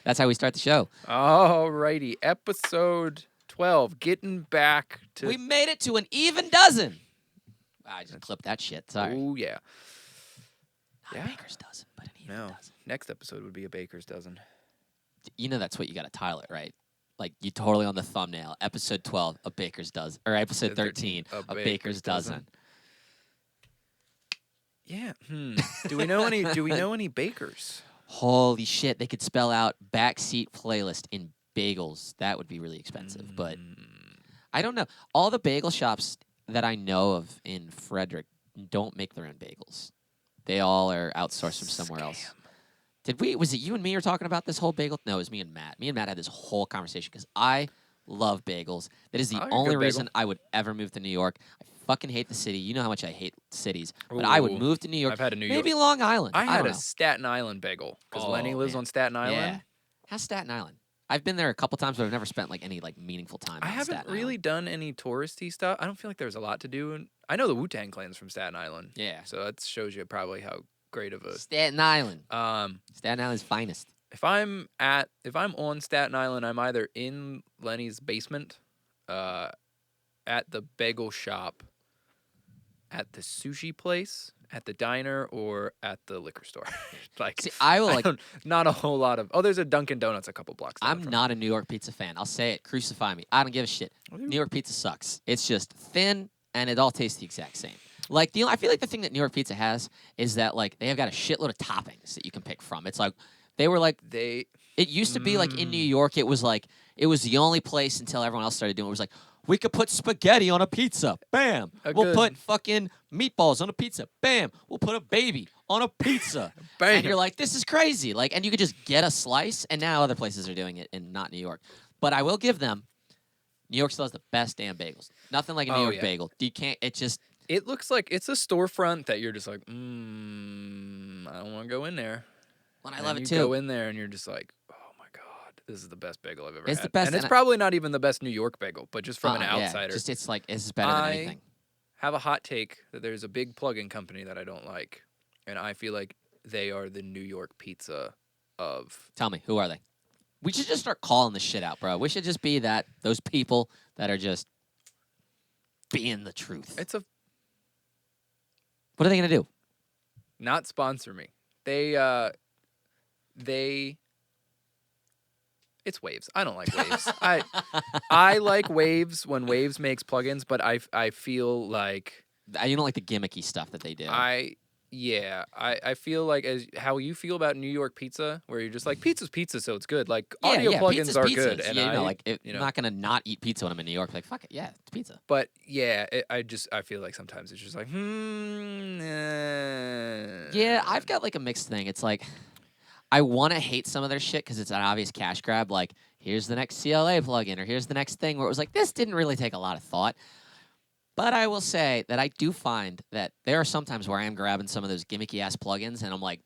That's how we start the show. Alrighty, episode 12. Getting back to. We made it to an even dozen. I just clipped that shit. Sorry. Oh yeah. Not a baker's dozen, but an even dozen. Next episode would be a baker's dozen. You know that's what you got to title it, right? Like you totally on the thumbnail. Episode 12, a baker's dozen, or episode 13, a baker's dozen. Yeah. Do we know any? Do we know any bakers? Holy shit! They could spell out Backseat playlist in bagels. That would be really expensive, but I don't know. All the bagel shops that I know of in Frederick don't make their own bagels. They all are outsourced from somewhere else. Was it you and me were talking about this whole bagel? No, it was me and Matt. Me and Matt had this whole conversation because I love bagels. That is the only reason I would ever move to New York. I fucking hate the city. You know how much I hate cities. But I would move to New York. I've had a New York. Maybe Long Island. I had don't a know. Staten Island bagel because Lenny lives on Staten Island. Yeah. How's Staten Island? I've been there a couple times, but I've never spent like any like meaningful time. I haven't really done any touristy stuff. I don't feel like there's a lot to do. I know the Wu-Tang Clan's from Staten Island. Yeah. So that shows you probably how great of a Staten Island. Staten Island's finest. If I'm on Staten Island, I'm either in Lenny's basement, at the bagel shop, at the sushi place, at the diner, or at the liquor store. Like, see, I will not a whole lot of. Oh, there's a Dunkin' Donuts a couple blocks down. I'm not a New York pizza fan. I'll say it. Crucify me. I don't give a shit. New York pizza sucks. It's just thin, and it all tastes the exact same. Like I feel like the thing that New York pizza has is that like they have got a shitload of toppings that you can pick from. It's like they were like It used to be like in New York. It was the only place until everyone else started doing it. It was like we could put spaghetti on a pizza. Bam. We'll put fucking meatballs on a pizza. Bam. We'll put a baby on a pizza. Bam. And you're like, this is crazy. Like, and you could just get a slice. And now other places are doing it, and not New York. But I will give them. New York still has the best damn bagels. Nothing like a New York bagel. You can't. It just. It looks like it's a storefront that you're just like, I don't want to go in there. Well, I love it you too. Go in there and you're just like, oh my god, this is the best bagel I've ever had. It's the best, and it's probably not even the best New York bagel, but just from an outsider. Just it's better than anything. Have a hot take that there's a big plug-in company that I don't like, and I feel like they are the New York pizza of. Tell me, who are they? We should just start calling this shit out, bro. We should just be those people that are just being the truth. What are they gonna do? Not sponsor me. It's Waves. I don't like Waves. I like Waves when Waves makes plugins, but I feel like you don't like the gimmicky stuff that they do. I feel like as how you feel about New York pizza, where you're just like pizza's pizza, so it's good. Like audio plugins are good, and I'm not gonna not eat pizza when I'm in New York. Like fuck it, yeah, it's pizza. But yeah, I feel like sometimes it's just like Yeah, I've got like a mixed thing. It's like I want to hate some of their shit because it's an obvious cash grab. Like here's the next CLA plugin, or here's the next thing where it was like this didn't really take a lot of thought. But I will say that I do find that there are some times where I am grabbing some of those gimmicky-ass plugins, and I'm like,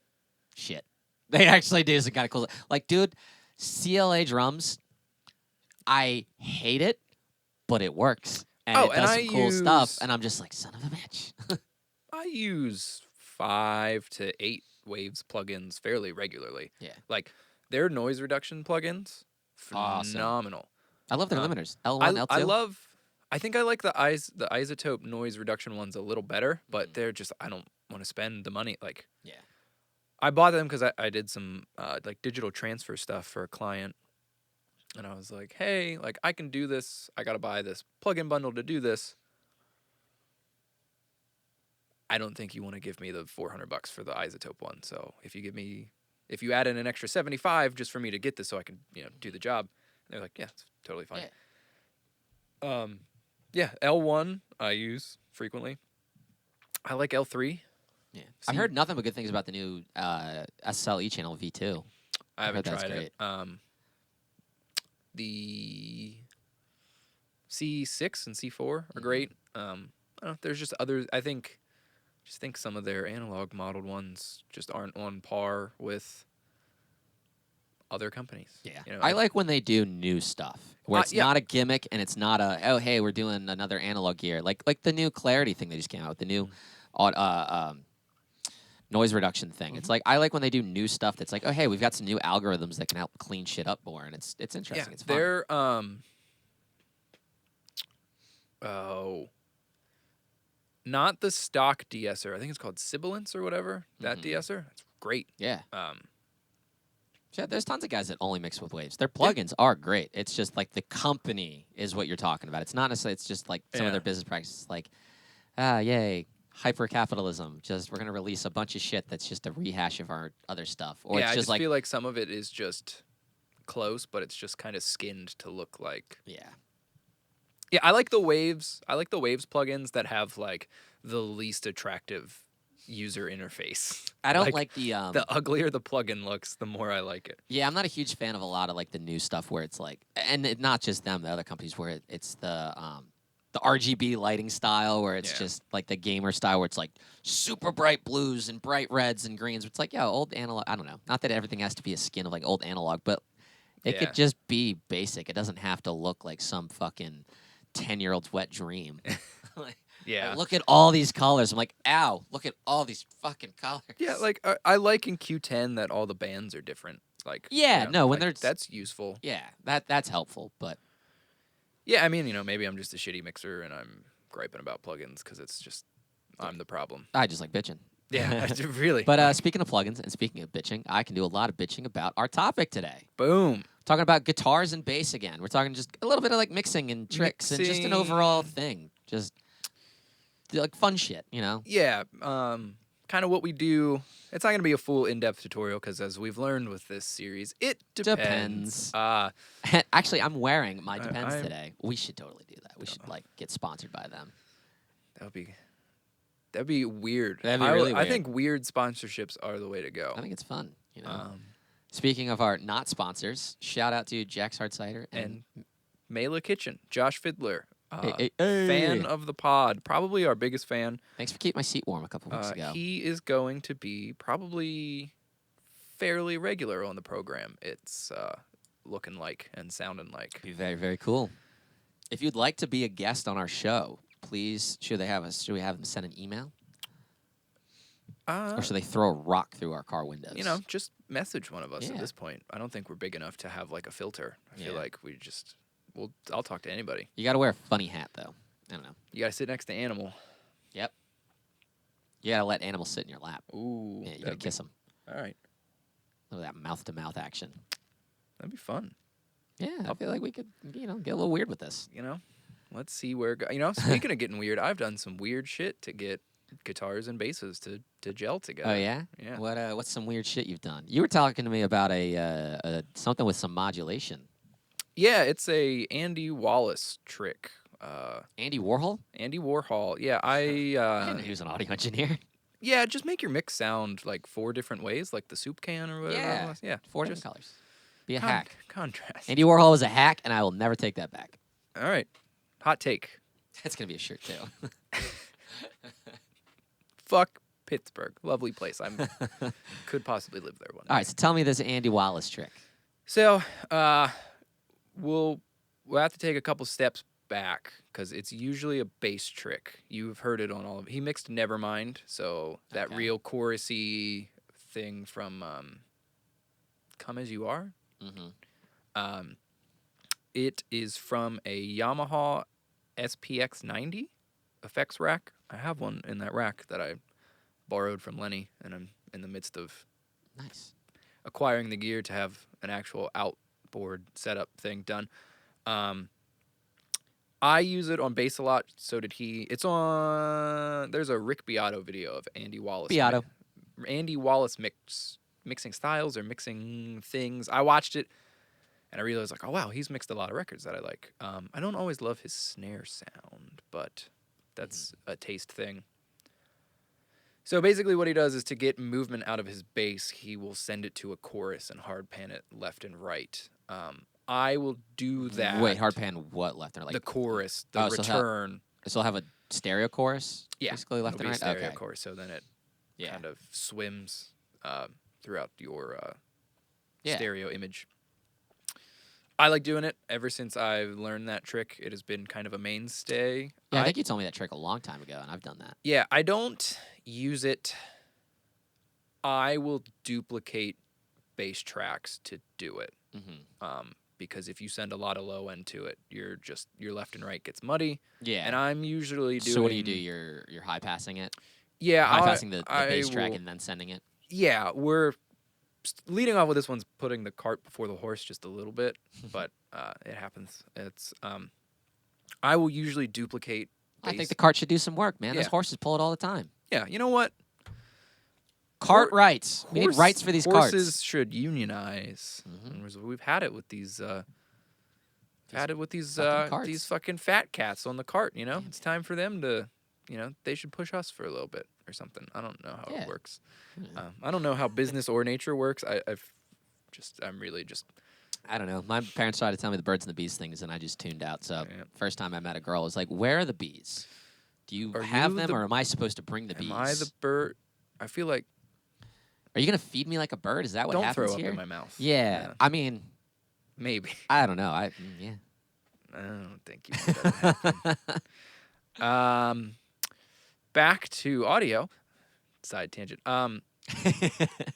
shit. They actually do some kind of cool stuff. Like, dude, CLA drums, I hate it, but it works. And it does some cool stuff, and I'm just like, son of a bitch. I use 5 to 8 Waves plugins fairly regularly. Yeah. Like, their noise reduction plugins, phenomenal. Awesome. I love their limiters. L1, L2. I think I like the isotope noise reduction ones a little better, but they're just I don't want to spend the money. Like, yeah, I bought them because I did some like digital transfer stuff for a client, and I was like, hey, like I can do this. I gotta buy this plugin bundle to do this. I don't think you want to give me the $400 for the isotope one. So if you add in an extra $75 just for me to get this, so I can do the job, and they're like, yeah, it's totally fine. Yeah. Yeah, L1 I use frequently. I like L3. Yeah, I've heard nothing but good things about the new SLE channel V2. I haven't tried it. The C6 and C4 are great. I don't know, there's just others. I think some of their analog modeled ones just aren't on par with other companies. Yeah, I like when they do new stuff where it's not a gimmick and it's not a hey, we're doing another analog gear like the new Clarity thing they just came out with, the new noise reduction thing. It's Mhm. like I like when they do new stuff that's like, oh hey, we've got some new algorithms that can help clean shit up more, and it's Yeah, interesting. It's fun. they're oh, not the stock de-esser. I think it's called Sibilance or whatever. That Mhm. de-esser, it's great. Yeah. Um, Yeah, there's tons of guys that only mix with waves. Their Yeah. plugins are great. It's just like the company is what you're talking about. It's not necessarily. It's just like some of Yeah. their business practices, like, yay, hyper capitalism. Just we're gonna release a bunch of shit that's just a rehash of our other stuff, or yeah, it's I just just like, feel like some of it is just close, but it's just kind of skinned to look like. yeah, Yeah, I like the waves. I like the waves plugins that have like the least attractive user interface. I don't Like, like the the uglier the plugin looks, the more I like it. Yeah, I'm not a huge fan of a lot of like the new stuff where it's like, and not just them, the other companies where it's the RGB lighting style where it's Yeah. just like the gamer style where it's like super bright blues and bright reds and greens. It's like, yeah, old analog. I don't know. Not that everything has to be a skin of like old analog, but it Yeah. could just be basic. It doesn't have to look like some fucking 10-year-old's wet dream. Like, Yeah. look at all these colors. I'm like, ow, look at all these fucking colors. Yeah, like I like in Q10 that all the bands are different. Like, Yeah, no, when like, there's that's useful. yeah, that's helpful, but Yeah, I mean, maybe I'm just a shitty mixer and I'm griping about plugins because it's just I'm the problem. I just like bitching. Yeah, really. But speaking of plugins and speaking of bitching, I can do a lot of bitching about our topic today. Boom. Talking about guitars and bass again. We're talking just a little bit of like mixing and tricks and just an overall Mixing. thing. Just like fun shit, you know? Yeah, kind of what we do. It's not going to be a full in-depth tutorial because as we've learned with this series, it depends. Actually, I'm wearing my Depends I'm- today. We should totally do that. We should like get sponsored by them. That'd be weird. That'd be really I weird. think weird sponsorships are the way to go. I think it's fun, you know? Um, Speaking of our not sponsors, shout out to Jack's Hard Cider and Mela Kitchen, Josh Fiddler, hey. fan of the pod, probably our biggest fan. Thanks for keeping my seat warm a couple weeks ago. He is going to be probably fairly regular on the program. It's looking like and sounding like. Be very, very cool. If you'd like to be a guest on our show, please should we have them send an email? Or should they throw a rock through our car windows? Just message one of us Yeah. at this point. I don't think we're big enough to have like a filter. I feel Yeah. like I'll talk to anybody. You got to wear a funny hat, though. I don't know. You gotta sit next to Animal. Yep. You got to let animals sit in your lap. Ooh. Yeah, you got to kiss them. All right. Look at that mouth-to-mouth action. That'd be fun. Yeah, I feel like we could, get a little weird with this. Let's see where. Speaking of getting weird, I've done some weird shit to get guitars and basses to gel together. Oh, yeah? Yeah. What's some weird shit you've done? You were talking to me about a something with some modulation. Yeah, it's a Andy Wallace trick. Andy Warhol? Andy Warhol. Yeah, I didn't know he was an audio engineer. Yeah, just make your mix sound like 4 different ways, like the soup can or whatever. Yeah. It was. Yeah. 4 different just colors. Be a hack. Contrast. Andy Warhol was a hack, and I will never take that back. All right. Hot take. That's going to be a shirt, too. Fuck Pittsburgh. Lovely place. I could possibly live there one day. All right, so tell me this Andy Wallace trick. So, we'll have to take a couple steps back because it's usually a bass trick. You've heard it on all of. He mixed Nevermind, so that Okay. real chorusy thing from "Come as You Are." Mm-hmm. It is from a Yamaha SPX 90 effects rack. I have one in that rack that I borrowed from Lenny, and I'm in the midst of Nice. acquiring the gear to have an actual outboard setup thing done. I use it on bass a lot. So did he. It's on. There's a Rick Beato video of Andy Wallace. Beato. Andy Wallace mixing styles or mixing things. I watched it, and I realized like, oh wow, he's mixed a lot of records that I like. I don't always love his snare sound, but that's a taste thing. So basically what he does is to get movement out of his bass, he will send it to a chorus and hard pan it left and right. I will do that. Wait, hard pan what left and right? The Like chorus, the so return. so have a stereo chorus? Yeah, Basically left it'll and be right? a stereo Okay. chorus, so then it Yeah. kind of swims throughout your Yeah. stereo image. I like doing it. Ever since I've learned that trick, it has been kind of a mainstay. Yeah, I think you told me that trick a long time ago, and I've done that. Yeah, I don't use it I will duplicate bass tracks to do it. Mm-hmm. Because if you send a lot of low end to it, your left and right gets muddy. Yeah. And I'm usually doing. So what do? You're high passing it, Yeah, high passing the I bass track will. and then sending it. Yeah, we're leading off with this one's putting the cart before the horse just a little bit, but it happens. It's I will usually duplicate I think bass. the cart should do some work, man. Yeah. Those horses pull it all the time. Yeah, you know what? Cart rights. We need rights for these horses carts. should unionize. We've had it with these. Fucking carts. These fucking fat cats on the cart. You know, it's time for them to. You know, they should push us for a little bit or something. I don't know how it works. I don't know how business or nature works. I'm really just. I don't know. My parents tried to tell me the birds and the bees things, and I just tuned out. So first time I met a girl, I was like, "Where are the bees? Do you have them, or am I supposed to bring the bees?" Am I the bird? I feel like. Are you gonna feed me like a bird? Is that what happens Don't throw here? up in my mouth. Yeah. I mean, maybe. I don't know. Yeah. I don't think you. That happen. Back to audio. Side tangent.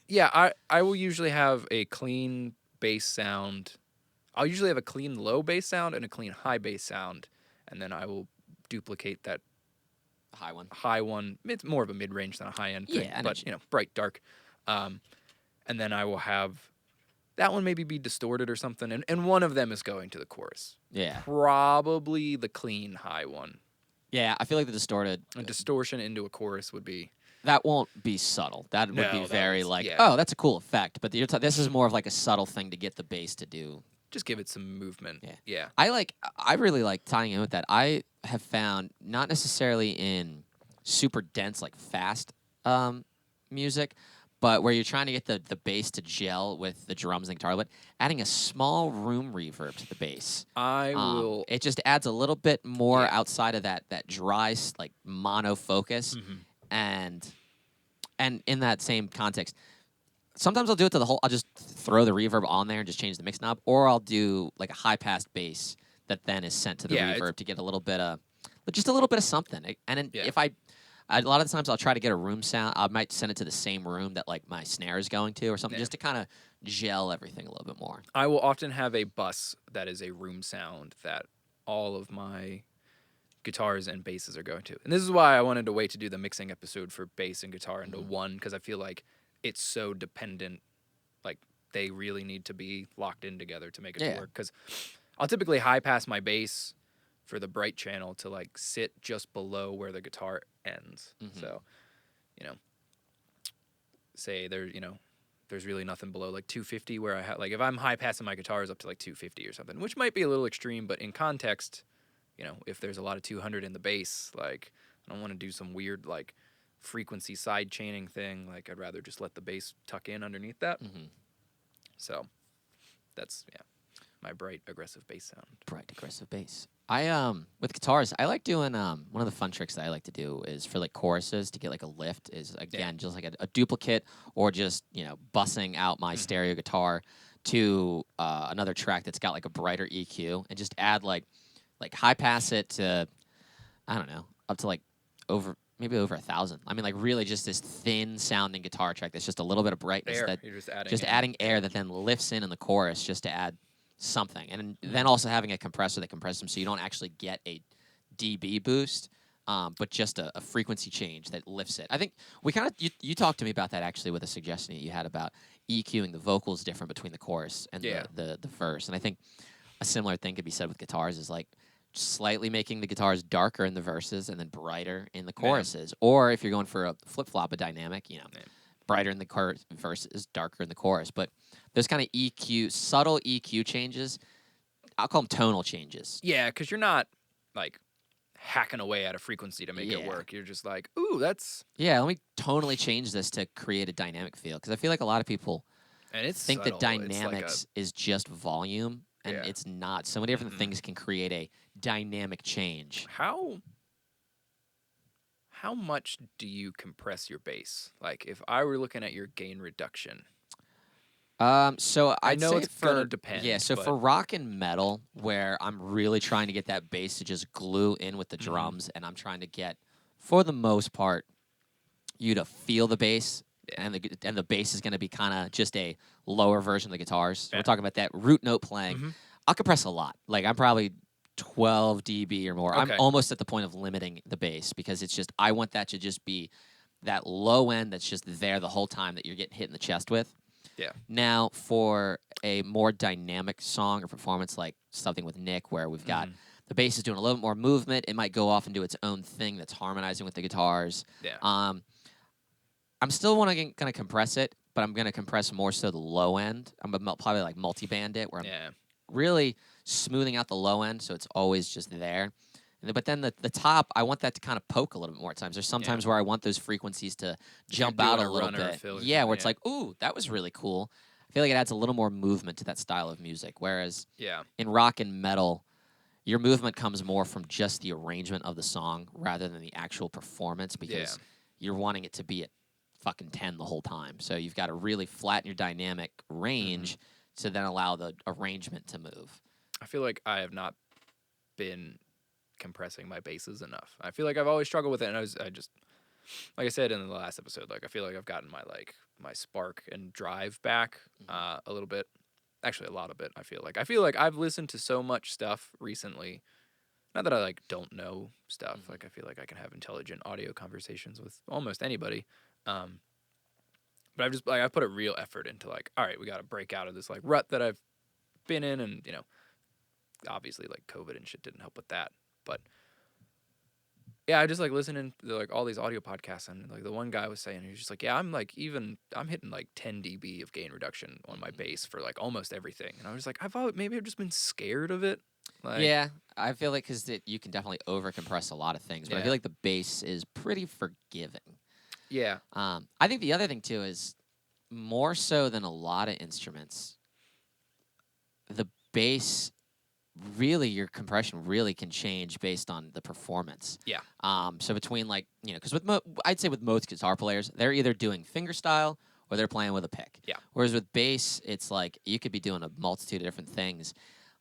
Yeah, I will usually have a clean bass sound. I'll usually have a clean low bass sound and a clean high bass sound, and then I will duplicate that high one. High one. It's more of a mid range than a high end thing, Yeah, but bright, dark. And then I will have that one maybe be distorted or something, and one of them is going to the chorus. Yeah. Probably the clean high one. Yeah, I feel like the distorted. A distortion into a chorus would be. That won't be subtle. That would be very oh, that's a cool effect. But this is more of like a subtle thing to get the bass to do. Just give it some movement. Yeah. I really like tying in with that. I have found not necessarily in super dense, like fast music, but where you're trying to get the bass to gel with the drums and guitar, but adding a small room reverb to the bass. I will. It just adds a little bit more outside of that dry, like mono focus, and in that same context. Sometimes I'll do it to the whole. I'll just throw the reverb on there and just change the mix knob, or I'll do like a high passed bass that then is sent to the reverb to get a little bit of, just a little bit of something. And if a lot of the times I'll try to get a room sound. I might send it to the same room that like my snare is going to or something, just to kind of gel everything a little bit more. I will often have a bus that is a room sound that all of my guitars and basses are going to. And this is why I wanted to wait to do the mixing episode for bass and guitar into one, because I feel like it's so dependent. Like they really need to be locked in together to make it work. Because I'll typically high pass my bass for the bright channel to like sit just below where the guitar ends. So, say there's really nothing below like 250 where I have like if I'm high passing my guitars up to like 250 or something, which might be a little extreme, but in context, if there's a lot of 200 in the bass, like I don't want to do some weird like frequency side chaining thing. Like I'd rather just let the bass tuck in underneath that. So that's my bright aggressive bass sound. Bright aggressive bass. I with guitars, I like doing one of the fun tricks that I like to do is for like choruses to get like a lift is again just like a duplicate or just bussing out my stereo guitar to another track that's got like a brighter EQ and just add like high pass it to I don't know up to like maybe over 1,000. I mean, like really just this thin sounding guitar track that's just a little bit of brightness Air. that You're just adding air that then lifts in the chorus just to add something, and then also having a compressor that compresses them so you don't actually get a dB boost, but just a frequency change that lifts it. I think we kind of you talked to me about that actually with a suggestion that you had about EQing the vocals different between the chorus and the verse, and I think a similar thing could be said with guitars is like slightly making the guitars darker in the verses and then brighter in the choruses, or if you're going for a flip-flop a dynamic, brighter in the verses, darker in the chorus. But those kind of subtle EQ changes, I'll call them tonal changes. Yeah, because you're not like hacking away at a frequency to make it work. You're just like, ooh, that's... Yeah, let me tonally change this to create a dynamic feel. Because I feel like a lot of people think that dynamics is just volume, and it's not. So many different things can create a dynamic change. How much do you compress your bass? Like, if I were looking at your gain reduction... So I know it's gonna for depend. Yeah, so for rock and metal, where I'm really trying to get that bass to just glue in with the drums, and I'm trying to get, for the most part, you to feel the bass Yeah. and the bass is going to be kind of just a lower version of the guitars. So Yeah. we're talking about that root note playing. Mm-hmm. I'll compress a lot. Like I'm probably 12 dB or more. I'm Okay. almost at the point of limiting the bass because it's just I want that to just be that low end that's just there the whole time that you're getting hit in the chest with. Yeah. Now, for a more dynamic song or performance like something with Nick, where we've got the bass is doing a little bit more movement, it might go off and do its own thing that's harmonizing with the guitars. Yeah. I'm still going to compress it, but I'm going to compress more so the low end. I'm gonna probably like multi-band it, where I'm Yeah. really smoothing out the low end so it's always just there. But then the top, I want that to kind of poke a little bit more at times. There's sometimes where I want those frequencies to jump out a little bit. Yeah, where it's like, ooh, that was really cool. I feel like it adds a little more movement to that style of music. Whereas in rock and metal, your movement comes more from just the arrangement of the song rather than the actual performance because you're wanting it to be at fucking 10 the whole time. So you've got to really flatten your dynamic range to then allow the arrangement to move. I feel like I have not been compressing my basses enough. I feel like I've always struggled with it, and I just like I said in the last episode, like I feel like I've gotten my spark and drive back a little bit. Actually, a lot of it. I feel like I've listened to so much stuff recently. Not that I like don't know stuff. Like I feel like I can have intelligent audio conversations with almost anybody. But I've just like I put a real effort into like, all right, we got to break out of this like rut that I've been in, and obviously like COVID and shit didn't help with that. But yeah, I just like listening to like all these audio podcasts, and like the one guy was saying, he was just like, yeah, I'm hitting like 10 dB of gain reduction on my bass for like almost everything, and I was like, maybe I've just been scared of it. Like, yeah, I feel like because you can definitely overcompress a lot of things, but I feel like the bass is pretty forgiving. Yeah. I think the other thing too is more so than a lot of instruments, the bass really your compression really can change based on the performance. Yeah. So between like because with I'd say with most guitar players, they're either doing fingerstyle or they're playing with a pick. Yeah. Whereas with bass, it's like you could be doing a multitude of different things,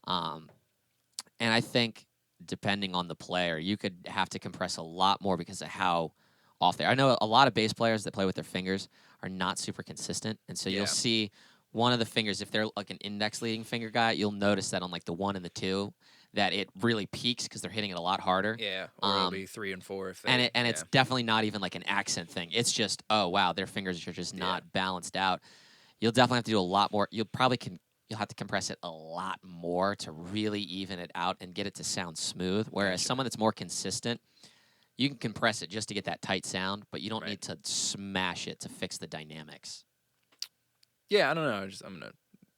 and I think depending on the player, you could have to compress a lot more because of how off they are. I know a lot of bass players that play with their fingers are not super consistent, and so you'll see one of the fingers, if they're like an index leading finger guy, you'll notice that on like the 1 and the 2 that it really peaks because they're hitting it a lot harder. Yeah, or it'll be 3 and 4 if they, and it's definitely not even like an accent thing. It's just oh wow, their fingers are just not balanced out. You'll definitely have to do a lot more. You'll have to compress it a lot more to really even it out and get it to sound smooth. Whereas someone that's more consistent, you can compress it just to get that tight sound, but you don't need to smash it to fix the dynamics. Yeah, I don't know. I'm gonna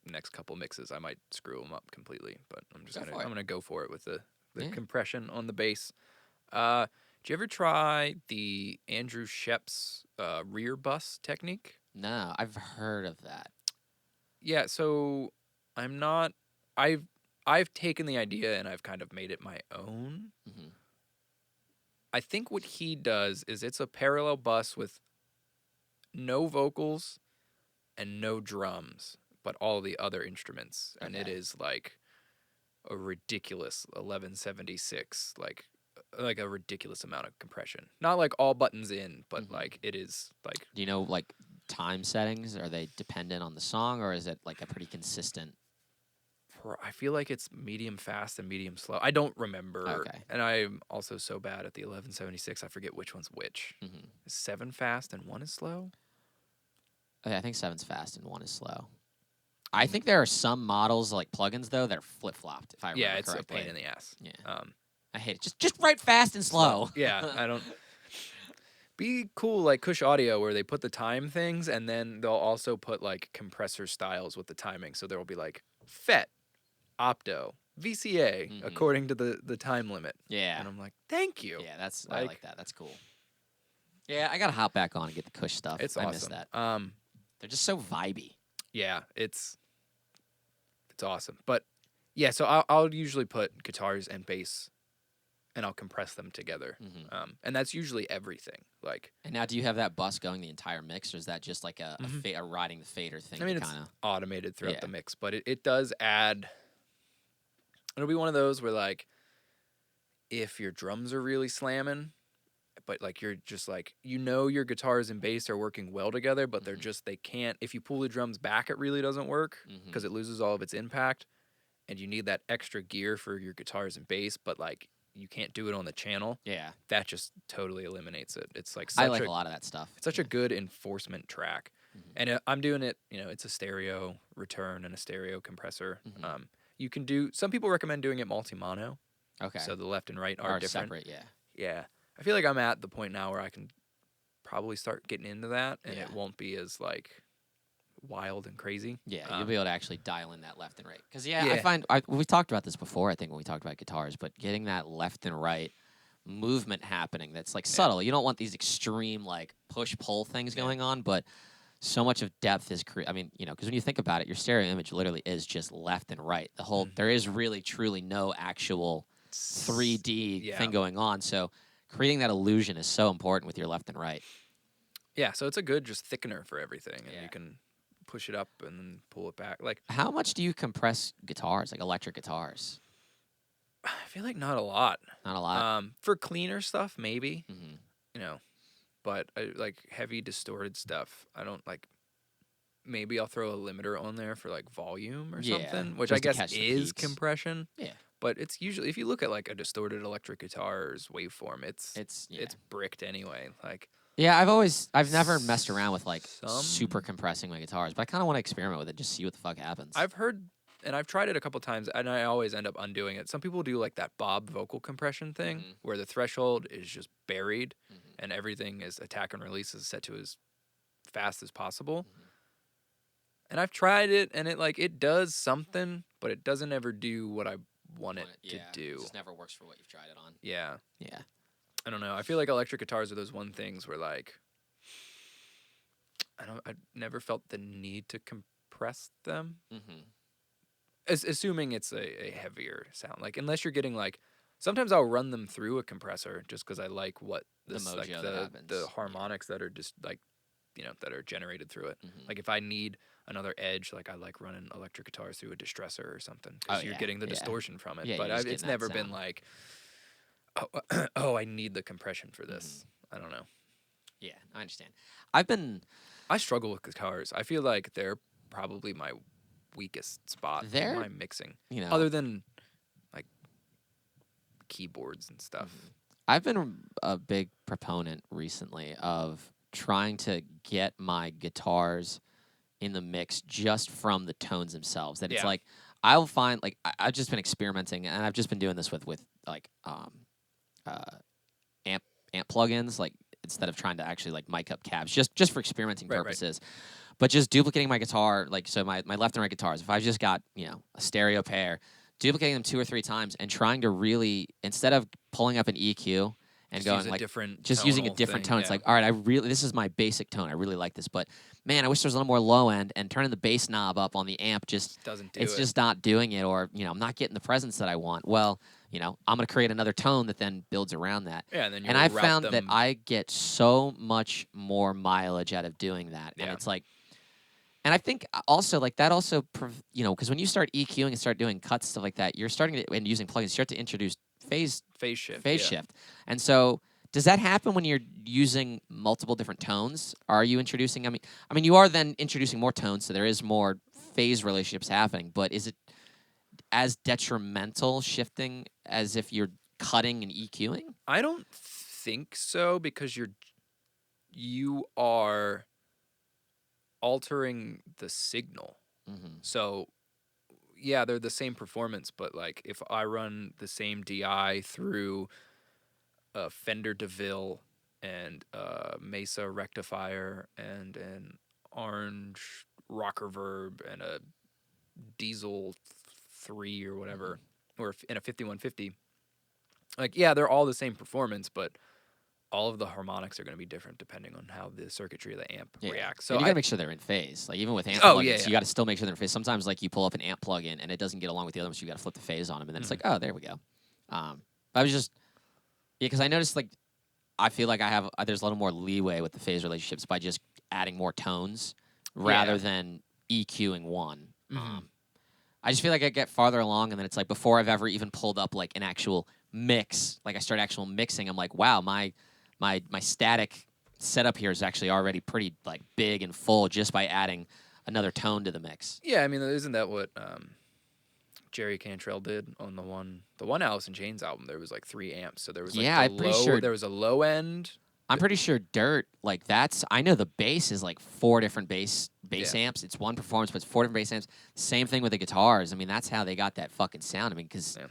next couple mixes I might screw them up completely, but I'm gonna go for it with the compression on the bass. Did you ever try the Andrew Shep's rear bus technique? No, I've heard of that. Yeah, so I've taken the idea and I've kind of made it my own. Mm-hmm. I think what he does is it's a parallel bus with no vocals and no drums, but all the other instruments, and it is like a ridiculous 1176, like a ridiculous amount of compression. Not like all buttons in, but like it is like. Do you know like time settings? Are they dependent on the song, or is it like a pretty consistent? I feel like it's medium fast and medium slow. I don't remember. Okay. And I'm also so bad at the 1176, I forget which one's which. Is 7 fast and 1 is slow? I think 7's fast and 1 is slow. I think there are some models like plugins though that are flip flopped. If I remember it's correctly. a pain in the ass. Yeah. I hate it. Just write fast and slow. Yeah, I don't. Be cool like Kush Audio where they put the time things and then they'll also put like compressor styles with the timing. So there will be like FET, Opto, VCA according to the time limit. Yeah. And I'm like, thank you. Yeah, I like that. That's cool. Yeah, I gotta hop back on and get the Kush stuff. It's I awesome. miss that. They're just so vibey. Yeah, it's awesome. But yeah, so I'll usually put guitars and bass, and I'll compress them together. And that's usually everything. Like. And now, do you have that bus going the entire mix, or is that just like a riding the fader thing? I mean, it's automated throughout the mix, but it does add. It'll be one of those where like, if your drums are really slamming, but like you're just like your guitars and bass are working well together, but they can't. If you pull the drums back, it really doesn't work because it loses all of its impact, and you need that extra gear for your guitars and bass, but like you can't do it on the channel. Yeah. That just totally eliminates it. It's like I like a lot of that stuff. It's such a good enforcement track. Mm-hmm. And I'm doing it, it's a stereo return and a stereo compressor. Mm-hmm. You can do, some people recommend doing it multi-mono. Okay. So the left and right are different. Separate, yeah. Yeah. I feel like I'm at the point now where I can probably start getting into that, and it won't be as like wild and crazy. Yeah, you'll be able to actually dial in that left and right. Because I find we talked about this before. I think when we talked about guitars, but getting that left and right movement happening that's like subtle. You don't want these extreme like push pull things going on, but so much of depth is. I mean, because when you think about it, your stereo image literally is just left and right. The whole there is really truly no actual 3D thing going on. So creating that illusion is so important with your left and right. Yeah, so it's a good just thickener for everything, and you can push it up and then pull it back. Like, how much do you compress guitars, like electric guitars? I feel like not a lot. Not a lot. For cleaner stuff, maybe. But like heavy distorted stuff, I don't like. Maybe I'll throw a limiter on there for like volume or something, which I guess is compression. Yeah. But it's usually, if you look at like a distorted electric guitar's waveform, it's bricked anyway. Like. Yeah, I've never messed around with like super compressing my guitars, but I kind of want to experiment with it, just see what the fuck happens. I've heard, and I've tried it a couple times, and I always end up undoing it. Some people do like that Bob vocal compression thing, where the threshold is just buried, and everything is attack and release is set to as fast as possible. And I've tried it, and it does something, but it doesn't ever do what I want it to do. It just never works for what you've tried it on. Yeah. Yeah. I don't know. I feel like electric guitars are those one things where like I never felt the need to compress them. Assuming it's a heavier sound. Like unless you're getting like sometimes I'll run them through a compressor just because I like what this the mojo like that happens. the harmonics that are just like that are generated through it. Like if I need another edge, like I like running electric guitars through a distressor or something because you're getting the distortion from it. But it's never been like. Oh, I need the compression for this. I don't know. Yeah, I understand. I struggle with guitars. I feel like they're probably my weakest spot in my mixing. Other than like keyboards and stuff. I've been a big proponent recently of trying to get my guitars in the mix just from the tones themselves. That it's like I'll find like I've just been experimenting, and I've just been doing this with like amp plugins, like instead of trying to actually like mic up cabs, just for experimenting purposes. But just duplicating my guitar, like so my left and right guitars. If I've just got a stereo pair, duplicating them 2 or 3 times and trying to really, instead of pulling up an EQ and just going like using a different tone. It's like, all right, this is my basic tone. I really like this, but man, I wish there was a little more low end, and turning the bass knob up on the amp just doesn't do it. It's just not doing it, or I'm not getting the presence that I want. Well, I'm going to create another tone that then builds around that. Yeah, and then I found that I get so much more mileage out of doing that, and it's like. And I think also like that also, because when you start EQing and start doing cuts, stuff like that, you're starting to, and using plugins, you start to introduce phase shift. And so does that happen when you're using multiple different tones? Are you introducing, I mean, you are then introducing more tones, so there is more phase relationships happening, but is it as detrimental shifting as if you're cutting and EQing? I don't think so, because you are altering the signal. So yeah, they're the same performance, but like if I run the same DI through a Fender DeVille and a Mesa rectifier and an Orange rocker verb and a Diesel 3 or whatever, or in a 5150, like they're all the same performance, but all of the harmonics are going to be different depending on how the circuitry of the amp reacts. So you got to make sure they're in phase. Like even with amp plugins, you got to still make sure they're in phase. Sometimes like you pull up an amp plugin and it doesn't get along with the other ones, so you got to flip the phase on them, and then it's like, oh, there we go. But I was just because I noticed like I feel like there's a little more leeway with the phase relationships by just adding more tones rather than EQing one. I just feel like I get farther along, and then it's like before I've ever even pulled up like an actual mix, like I start actual mixing, I'm like, wow, my my static setup here is actually already pretty like big and full just by adding another tone to the mix. Yeah, I mean, isn't that what Jerry Cantrell did on the one Alice in Chains album? There was like 3 amps, so there was like Yeah, I'm pretty sure. there was a low end. I'm pretty sure Dirt, like that's. I know the bass is like 4 different bass Yeah. amps. It's one performance, but it's 4 different bass amps. Same thing with the guitars. I mean, that's how they got that fucking sound. I mean, because Yeah.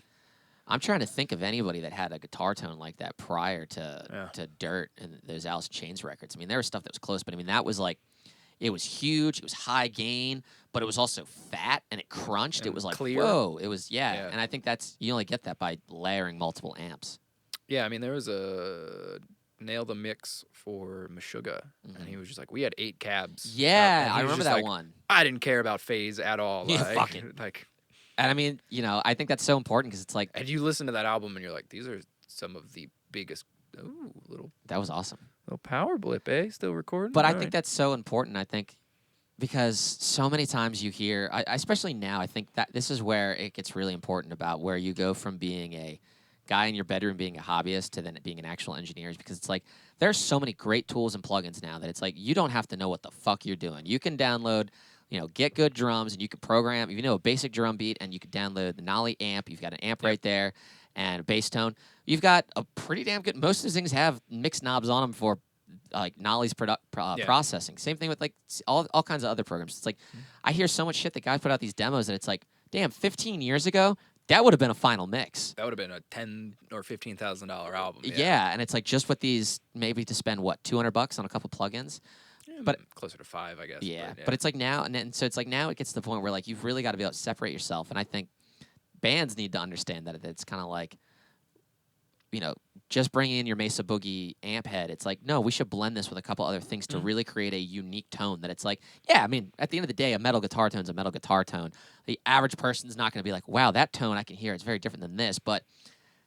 I'm trying to think of anybody that had a guitar tone like that prior to Dirt and those Alice in Chains records. I mean, there was stuff that was close, but I mean, that was like, it was huge. It was high gain, but it was also fat and it crunched. And it was like, clear. whoa. It was, Yeah. And I think you only get that by layering multiple amps. Yeah, I mean, there was a Nail the Mix for Meshuggah, and he was just like, we had 8 cabs. Yeah, and I he was remember just that like, one. I didn't care about phase at all. Yeah, Like, fucking. like, And I mean, I think that's so important because it's like, and you listen to that album and you're like, these are some of the biggest. Ooh, that was awesome. little power blip, eh? Still recording. But I All think right. that's so important. I think because so many times you hear, especially now, I think that this is where it gets really important about where you go from being a guy in your bedroom being a hobbyist to then being an actual engineer, is because it's like there's so many great tools and plugins now that it's like you don't have to know what the fuck you're doing. You can download, Get Good Drums, and you can program, if you know a basic drum beat, and you can download the Nolly amp. You've got an amp right there and a bass tone. You've got a pretty damn good. Most of these things have mix knobs on them for like Nolly's processing. Same thing with like all kinds of other programs. It's like I hear so much shit that guys put out these demos that it's like, damn, 15 years ago that would have been a final mix. That would have been a $10,000 or $15,000 album. Yeah, and it's like just with these, maybe to spend what, $200 on a couple plugins. But closer to 5, I guess. Yeah, but it's like now, and so it's like now it gets to the point where like you've really got to be able to separate yourself. And I think bands need to understand that it's kind of like, just bringing in your Mesa Boogie amp head. It's like, no, we should blend this with a couple other things to really create a unique tone that it's like, yeah, I mean, at the end of the day, a metal guitar tone is a metal guitar tone. The average person's not going to be like, wow, that tone I can hear. It's very different than this. But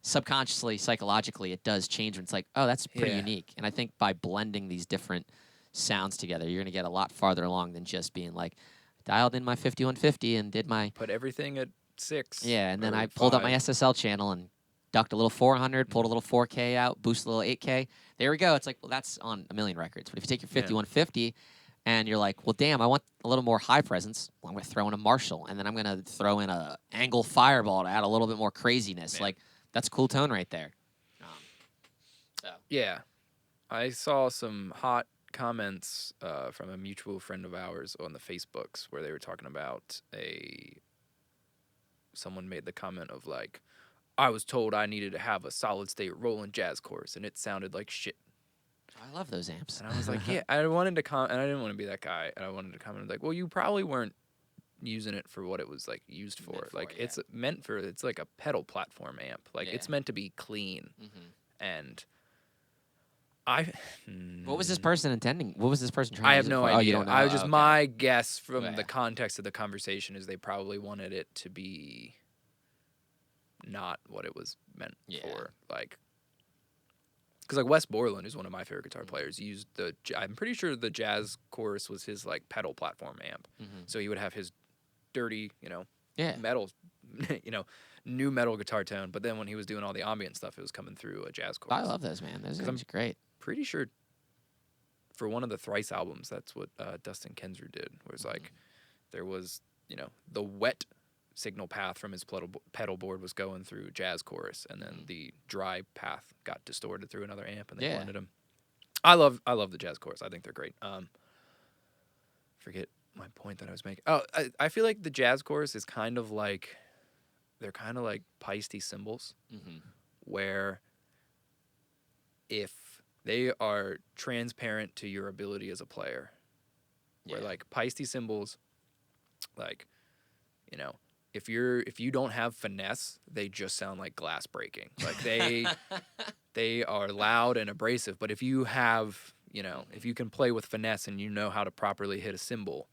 subconsciously, psychologically, it does change. And it's like, oh, that's pretty unique. And I think by blending these different sounds together, you're going to get a lot farther along than just being like, dialed in my 5150 and did my... Put everything at 6. Yeah, and then I pulled up my SSL channel and ducked a little 400, pulled a little 4K out, boosted a little 8K. There we go. It's like, well, that's on a million records. But if you take your 5150 and you're like, well, damn, I want a little more high presence, well, I'm going to throw in a Marshall, and then I'm going to throw in a angle fireball to add a little bit more craziness. Like, that's a cool tone right there. Yeah. I saw some hot comments from a mutual friend of ours on the Facebooks where they were talking about someone made the comment of like, I was told I needed to have a solid state Roland jazz chorus, and it sounded like shit. I love those amps. And I was like, yeah, I wanted to comment, and I didn't want to be that guy, and I wanted to comment like, well, you probably weren't using it for what it was like used for. Like it's meant for, it's like a pedal platform amp. Like it's meant to be clean. And what was this person intending? What was this person trying to I have use no it for? idea. Oh, you don't know? I was just, my guess from Yeah. the context of the conversation is they probably wanted it to be not what it was meant for. Like, because like Wes Borland, who's one of my favorite guitar players, used I'm pretty sure the jazz chorus was his like pedal platform amp. So he would have his dirty, metal, new metal guitar tone. But then when he was doing all the ambient stuff, it was coming through a jazz chorus. I love those, man. Those are great. Pretty sure for one of the Thrice albums, that's what Dustin Kensrue did. Where it's like there was, the wet signal path from his pedal board was going through jazz chorus, and then the dry path got distorted through another amp, and they blended them. I love the jazz chorus. I think they're great. Forget my point that I was making. Oh, I feel like the jazz chorus is kind of like, they're kind of like Paiste cymbals, where if they are transparent to your ability as a player, where like Paiste cymbals, like, if you don't have finesse, they just sound like glass breaking. Like they are loud and abrasive. But if you have, if you can play with finesse and you know how to properly hit a cymbal,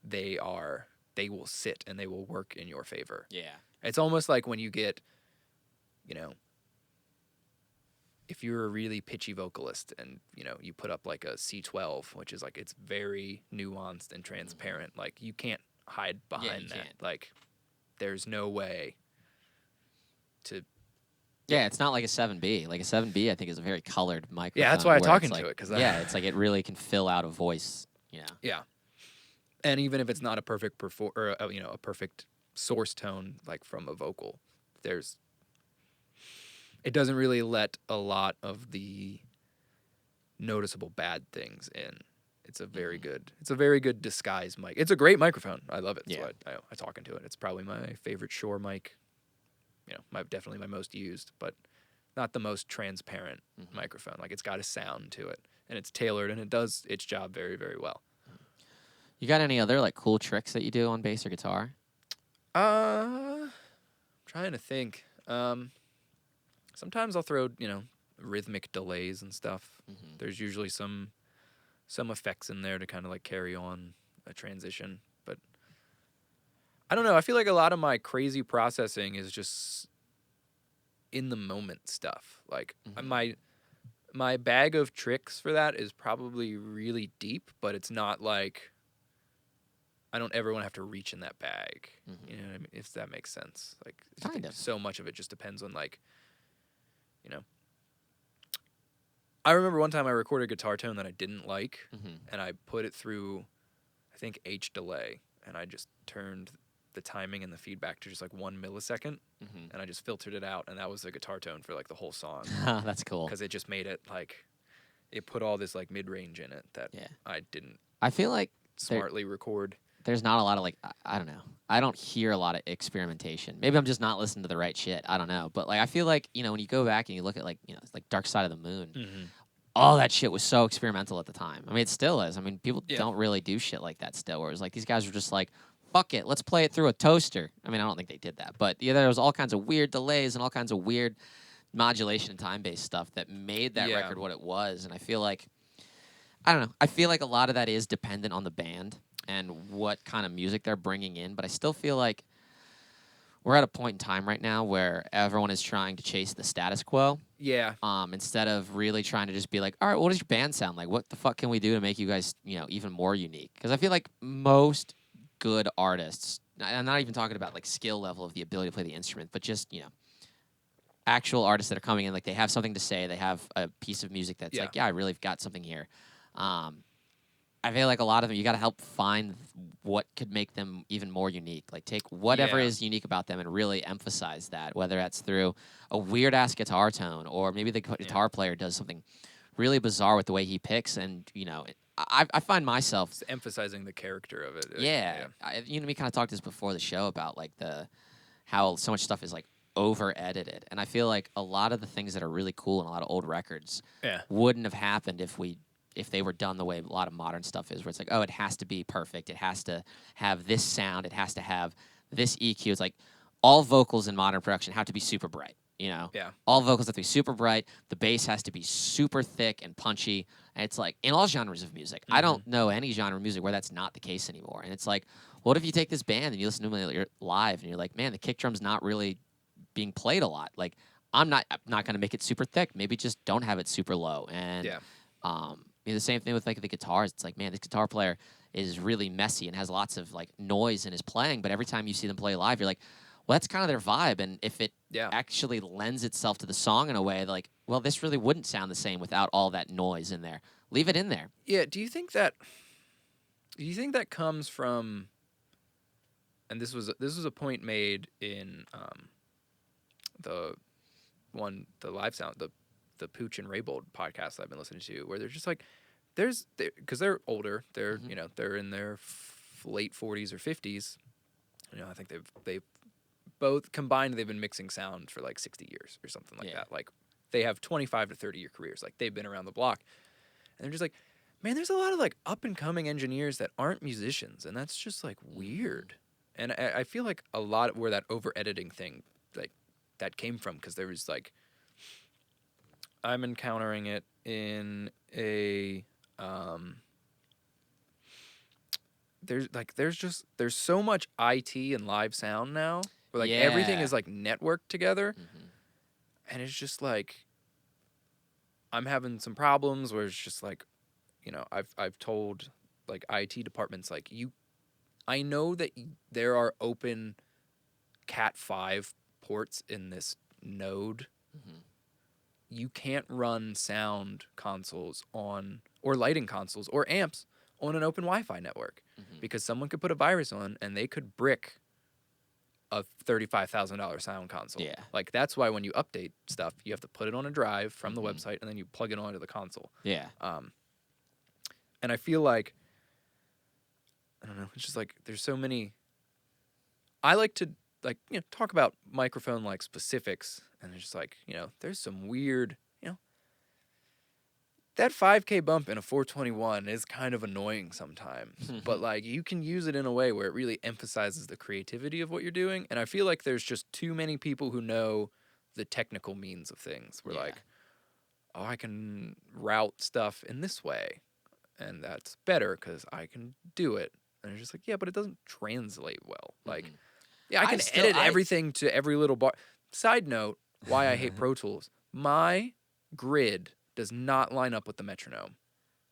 they will sit and they will work in your favor. Yeah. It's almost like when you get, if you're a really pitchy vocalist and, you put up like a C12, which is like, it's very nuanced and transparent. Like you can't hide behind that. Can't. Like there's no way to Yeah, it's not like a 7B. Like a 7B, I think is a very colored microphone. Yeah, that's why I where talk it's into like, it, 'cause yeah, it's like it really can fill out a voice. Yeah. Yeah. And even if it's not a perfect a perfect source tone like from a vocal, there's it doesn't really let a lot of the noticeable bad things in. It's a very good disguise mic. It's a great microphone. I love it. Yeah. So I talk into it. It's probably my favorite Shure mic. Definitely my most used, but not the most transparent microphone. Like, it's got a sound to it, and it's tailored, and it does its job very, very well. You got any other like cool tricks that you do on bass or guitar? I'm trying to think. Sometimes I'll throw, rhythmic delays and stuff. Mm-hmm. There's usually some effects in there to kind of like carry on a transition, but I don't know. I feel like a lot of my crazy processing is just in the moment stuff. Like, my bag of tricks for that is probably really deep, but it's not like I don't ever want to have to reach in that bag. You know what I mean? If that makes sense. Like, Kind of. so much of it just depends on, like, you know. I remember one time I recorded a guitar tone that I didn't like, and I put it through, I think, H delay, and I just turned the timing and the feedback to just like 1 millisecond, and I just filtered it out, and that was the guitar tone for like the whole song. That's cool. Because it just made it like, it put all this like mid-range in it that I didn't I feel like smartly record. there's not a lot of like I don't know. I don't hear a lot of experimentation. Maybe I'm just not listening to the right shit. I don't know. But like I feel like, when you go back and you look at like, like Dark Side of the Moon, all that shit was so experimental at the time. I mean, it still is. I mean, people don't really do shit like that still. Where it was like these guys were just like, fuck it, let's play it through a toaster. I mean, I don't think they did that, but there was all kinds of weird delays and all kinds of weird modulation and time-based stuff that made that record what it was. And I feel like, I don't know. I feel like a lot of that is dependent on the band and what kind of music they're bringing in. But I still feel like we're at a point in time right now where everyone is trying to chase the status quo. Yeah. Instead of really trying to just be like, all right, what does your band sound like? What the fuck can we do to make you guys, even more unique? Because I feel like most good artists, I'm not even talking about like skill level of the ability to play the instrument, but just, actual artists that are coming in, like they have something to say, they have a piece of music that's like, yeah, I really got something here. I feel like a lot of them, you got to help find what could make them even more unique. Like take whatever is unique about them and really emphasize that, whether that's through a weird ass guitar tone or maybe the guitar player does something really bizarre with the way he picks. And, I find myself Just emphasizing the character of it. we kind of talked this before the show about like how so much stuff is like over edited. And I feel like a lot of the things that are really cool in a lot of old records wouldn't have happened if they were done the way a lot of modern stuff is, where it's like, oh, it has to be perfect. It has to have this sound. It has to have this EQ. It's like all vocals in modern production have to be super bright, Yeah. All vocals have to be super bright. The bass has to be super thick and punchy. And it's like in all genres of music. I don't know any genre of music where that's not the case anymore. And it's like, what if you take this band and you listen to them live and you're like, man, the kick drum's not really being played a lot. Like, I'm not going to make it super thick. Maybe just don't have it super low. And the same thing with like the guitars. It's like, man, this guitar player is really messy and has lots of like noise in his playing. But every time you see them play live, you're like, well, that's kind of their vibe. And if it actually lends itself to the song in a way, like, well, this really wouldn't sound the same without all that noise in there. Leave it in there. Yeah. Do you think that comes from? And this was a point made in the live sound, the Pooch and Raybold podcast I've been listening to, where they're just like, because they're older, they're they're in their late 40s or 50s. I think they've both combined, they've been mixing sound for like 60 years or something like that. Like they have 25 to 30 year careers. Like they've been around the block, and they're just like, man, there's a lot of like up and coming engineers that aren't musicians, and that's just like weird. And I feel like a lot of where that over editing thing, like that came from, because there was like, I'm encountering it in a there's so much IT and live sound now, where like everything is like networked together, and it's just like I'm having some problems where it's just like, I've told like IT departments, like, I know that there are open Cat 5 ports in this node Mhm. You can't run sound consoles on or lighting consoles or amps on an open Wi-Fi network Mhm. because someone could put a virus on and they could brick a $35,000 sound console. Yeah. Like that's why when you update stuff, you have to put it on a drive from the Mhm. website and then you plug it onto the console. Yeah. And I feel like I don't know, it's just like there's so many. I like to talk about microphone like specifics, and it's just like there's some weird that 5K bump in a 421 is kind of annoying sometimes, but like you can use it in a way where it really emphasizes the creativity of what you're doing. And I feel like there's just too many people who know the technical means of things. We're like, oh, I can route stuff in this way, and that's better because I can do it. And it's just like, yeah, but it doesn't translate well. Like, Mhm. yeah, I I can still edit I everything to every little bar. Side note, why I hate Pro Tools. My grid does not line up with the metronome.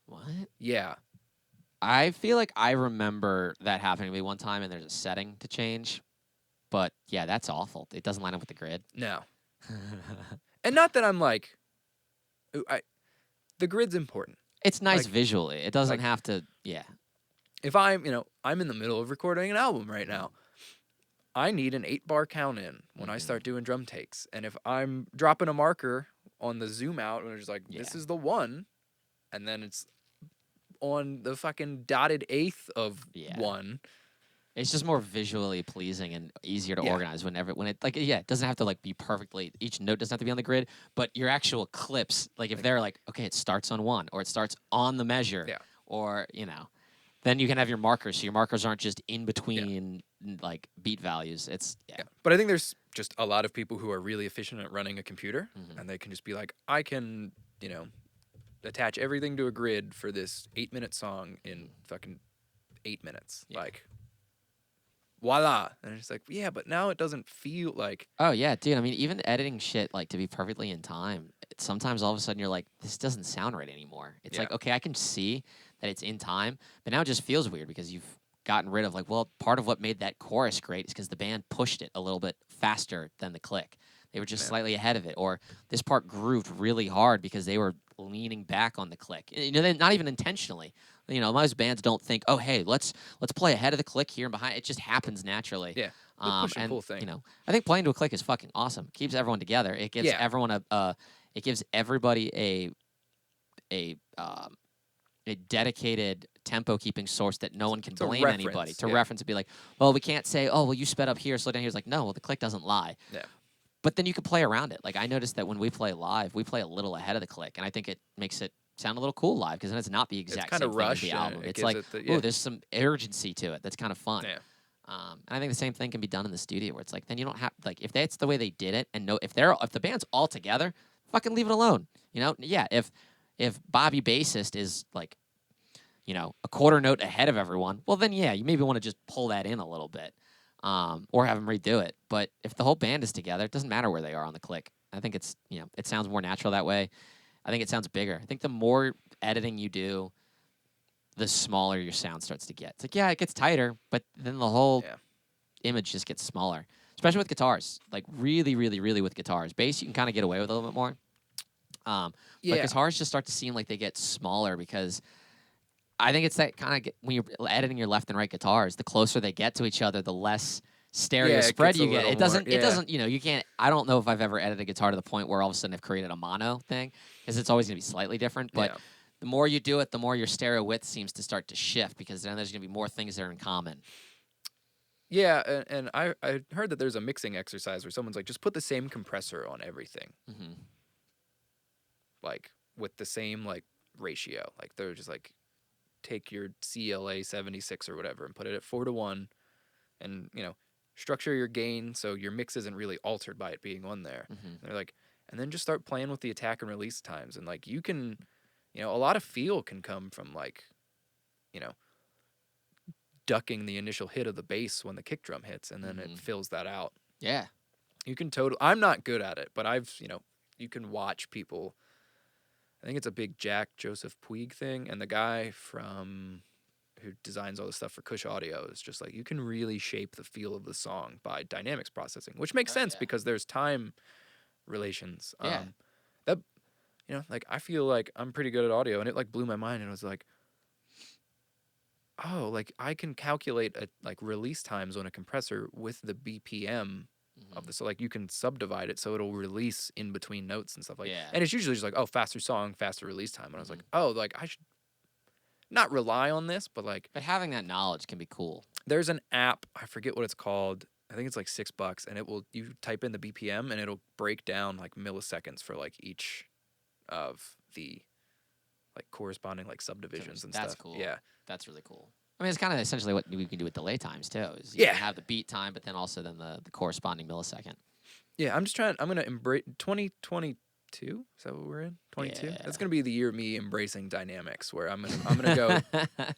What? Yeah. I feel like I remember that happening to me one time, and there's a setting to change. But yeah, that's awful. It doesn't line up with the grid. No. And not that I'm like, the grid's important. It's nice Like, visually. It doesn't like have to. Yeah. if I'm in the middle of recording an album right now, I need an 8-bar count in when I Mhm. start doing drum takes. And if I'm dropping a marker on the zoom out and it's like, this Yeah. is the one, and then it's on the fucking dotted eighth of Yeah. one. It's just more visually pleasing and easier to Yeah. organize when it like it doesn't have to like be perfectly each note doesn't have to be on the grid, but your actual clips, like if they're like, okay, it starts on one or it starts on the measure Yeah. or then you can have your markers. So your markers aren't just in Yeah. between like beat values. It's Yeah. But I think there's just a lot of people who are really efficient at running a computer Mhm. and they can just be like, I can, attach everything to a grid for this 8-minute song in fucking 8 minutes. Yeah. Like, voila. And it's like, yeah, but now it doesn't feel like. Oh yeah, dude. I mean, even editing shit like to be perfectly in time. Sometimes all of a sudden you're like, this doesn't sound right anymore. It's Yeah. like, okay, I can see that it's in time, but now it just feels weird because you've gotten rid of like, well, part of what made that chorus great is because the band pushed it a little bit faster than the click. They were just Yeah. slightly ahead of it, or this part grooved really hard because they were leaning back on the click. Not even intentionally. Most bands don't think, oh, hey, let's play ahead of the click here and behind. It just happens naturally. Yeah. The push and And pull thing. I think playing to a click is fucking awesome. It keeps everyone together. It gives Yeah. everyone it gives everybody a dedicated tempo keeping source that no one can It's a blame anybody reference. to Yeah. reference and be like, well, we can't say, oh, well, you sped up here, slow down here. It's like, no, well, the click doesn't lie. Yeah. But then you can play around it. Like I noticed that when we play live, we play a little ahead of the click, and I think it makes it sound a little cool live because then it's not the exact kind same of thing as rush, the and album. it It's gives like, it the- oh, yeah. there's some urgency to it. That's kind of fun. Yeah. And I think the same thing can be done in the studio where it's like, then you don't have like if that's the way they did it, and if the band's all together, fucking leave it alone. Yeah. If Bobby bassist is like, a quarter note ahead of everyone, well then yeah, you maybe want to just pull that in a little bit, or have them redo it. But if the whole band is together, it doesn't matter where they are on the click. I think it's it sounds more natural that way. I think it sounds bigger. I think the more editing you do, the smaller your sound starts to get. It's like, yeah, it gets tighter, but then the whole Yeah. image just gets smaller, especially with guitars. Like really, really, really with guitars. Bass, you can kind of get away with a little bit more. But Yeah. guitars just start to seem like they get smaller because I think it's that kind of when you're editing your left and right guitars, the closer they get to each other, the less stereo Yeah, it spread gets a you get. little It doesn't. more- It yeah. doesn't. You can't. I don't know if I've ever edited a guitar to the point where all of a sudden I've created a mono thing because it's always going to be slightly different. But Yeah. the more you do it, the more your stereo width seems to start to shift because then there's going to be more things that are in common. Yeah, and I heard that there's a mixing exercise where someone's like, just put the same compressor on everything, Mm-hmm. like with the same like ratio. Like they're just like, take your CLA 76 or whatever and put it at 4:1, and structure your gain so your mix isn't really altered by it being on there. Mm-hmm. And they're like, and then just start playing with the attack and release times, and like you can, a lot of feel can come from like, ducking the initial hit of the bass when the kick drum hits, and then Mm-hmm. it fills that out. Yeah. You can I'm not good at it, but you can watch people. I think it's a big Jack Joseph Puig thing, and the guy who designs all the stuff for Kush Audio is just like, you can really shape the feel of the song by dynamics processing, which makes sense because there's time relations. Yeah. That like I feel like I'm pretty good at audio, and it like blew my mind, and it was like, oh, like I can calculate like release times on a compressor with the BPM of Mhm. the, so like you can subdivide it so it'll release in between notes and stuff like. Yeah. And it's usually just like, oh, faster song, faster release time, and I was like, Mhm. oh, like I should not rely on this, but like But having that knowledge can be cool. there's an app, I forget what it's called. I think it's like $6, and you type in the BPM and it'll break down like milliseconds for like each of the like corresponding like subdivisions and That's stuff. cool. Yeah. That's really cool. I mean, it's kind of essentially what we can do with delay times too. Is you Yeah. can have the beat time, but then also then the corresponding millisecond. Yeah, I'm gonna embrace 2022. Is that what we're in? 22. Yeah. That's gonna be the year of me embracing dynamics, where I'm gonna go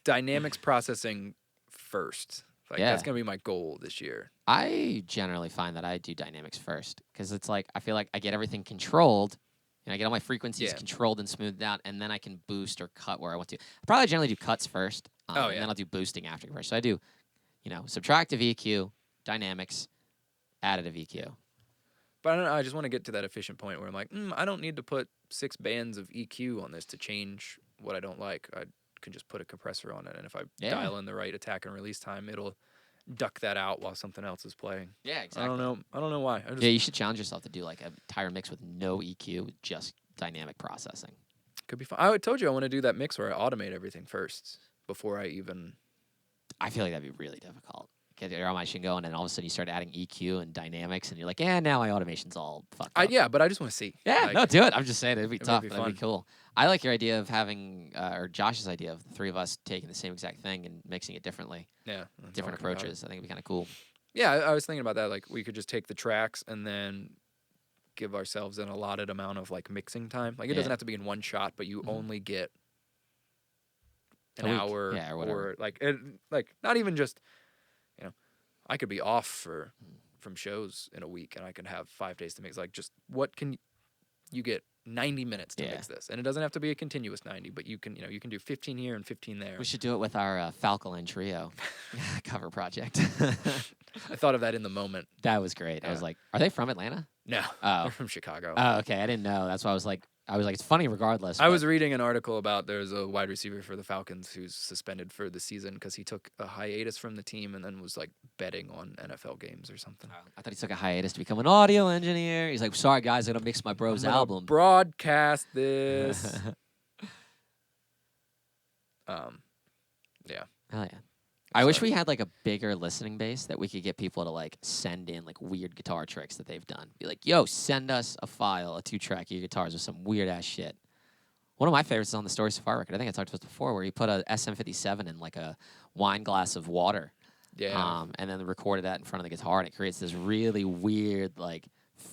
dynamics processing first. Like Yeah. that's gonna be my goal this year. I generally find that I do dynamics first because it's like I feel like I get everything controlled. I get all my frequencies Yeah. controlled and smoothed out, and then I can boost or cut where I want to. I probably generally do cuts first, Oh, and yeah. then I'll do boosting after first. So I do, subtractive EQ, dynamics, additive EQ. But I don't know. I just want to get to that efficient point where I'm like, I don't need to put 6 bands of EQ on this to change what I don't like. I can just put a compressor on it, and if I Yeah. dial in the right attack and release time, it'll duck that out while something else is playing. Yeah, exactly. I don't know why. Yeah, you should challenge yourself to do like an entire mix with no EQ, just dynamic processing. Could be fun. I told you I want to do that mix where I automate everything first before I even. I feel like that'd be really difficult. Get your automation going, and all of a sudden you start adding EQ and dynamics, and you're like, now my automation's all fucked up. Yeah, but I just want to see. Yeah, like, no, do it. I'm just saying it'd be tough, be but it'd be cool. I like your idea of having, or Josh's idea of the three of us taking the same exact thing and mixing it differently. Yeah, Different approaches. I think it'd be kind of cool. Yeah, I was thinking about that. Like we could just take the tracks and then give ourselves an allotted amount of like mixing time. Like it doesn't have to be in one shot, but you only get an hour, or whatever. Or like not even just, I could be off from shows in a week and I could have 5 days to mix. Like just what can you get 90 minutes to mix this, and it doesn't have to be a continuous 90, but you can do 15 here and 15 there. We should do it with our Falkland Trio cover project. I thought of that in the moment. That was great. Yeah. I was like, are they from Atlanta? No, Oh. they're from Chicago. Oh, okay. I didn't know. That's why I was like, it's funny regardless. I was reading an article about there's a wide receiver for the Falcons who's suspended for the season because he took a hiatus from the team and then was like betting on NFL games or something. I thought he took a hiatus to become an audio engineer. He's like, sorry guys, I gotta mix my bro's I'm gonna album. broadcast this. Yeah. Hell yeah. I wish we had like a bigger listening base that we could get people to like send in like weird guitar tricks that they've done. Be like, yo, send us a file, a 2-track of your guitars with some weird ass shit. One of my favorites is on the Story So Far record. I think I talked about this before, where he put a SM57 in like a wine glass of water. Yeah. And then recorded that in front of the guitar, and it creates this really weird, like